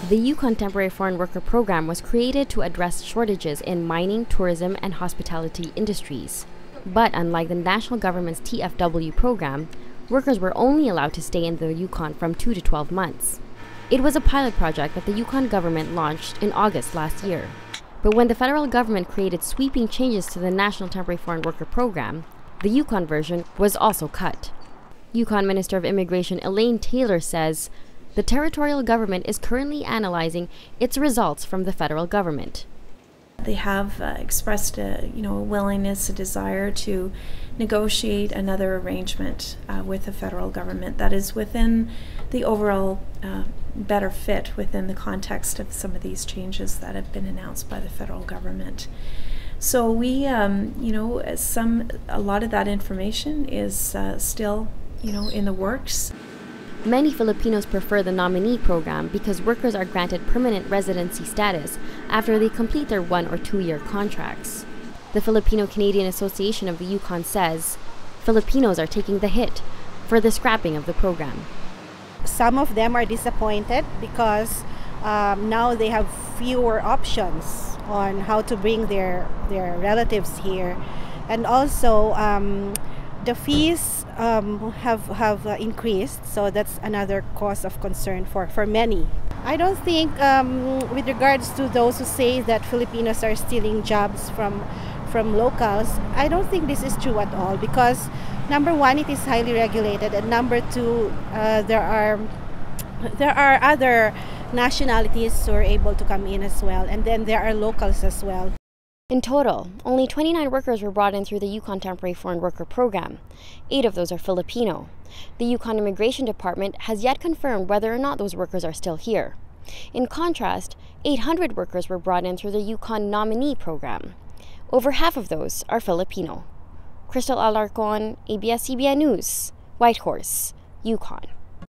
The Yukon Temporary Foreign Worker Program was created to address shortages in mining, tourism, and hospitality industries. But unlike the national government's TFW program, workers were only allowed to stay in the Yukon from 2 to 12 months. It was a pilot project that the Yukon government launched in August last year. But when the federal government created sweeping changes to the National Temporary Foreign Worker Program, the Yukon version was also cut. Yukon Minister of Immigration Elaine Taylor says the territorial government is currently analyzing its results from the federal government. They have expressed a willingness, a desire to negotiate another arrangement with the federal government that is within the overall better fit within the context of some of these changes that have been announced by the federal government. So we, a lot of that information is still, in the works. Many Filipinos prefer the nominee program because workers are granted permanent residency status after they complete their 1 or 2 year contracts. The Filipino-Canadian Association of the Yukon says Filipinos are taking the hit for the scrapping of the program. Some of them are disappointed because now they have fewer options on how to bring their relatives here, and also the fees have increased, so that's another cause of concern for many. I don't think, with regards to those who say that Filipinos are stealing jobs from locals, I don't think this is true at all, because number one, it is highly regulated, and number two, there are other nationalities who are able to come in as well, and then there are locals as well. In total, only 29 workers were brought in through the Yukon Temporary Foreign Worker Program. 8 of those are Filipino. The Yukon Immigration Department has yet confirmed whether or not those workers are still here. In contrast, 800 workers were brought in through the Yukon Nominee Program. Over half of those are Filipino. Crystal Alarcon, ABS-CBN News, Whitehorse, Yukon.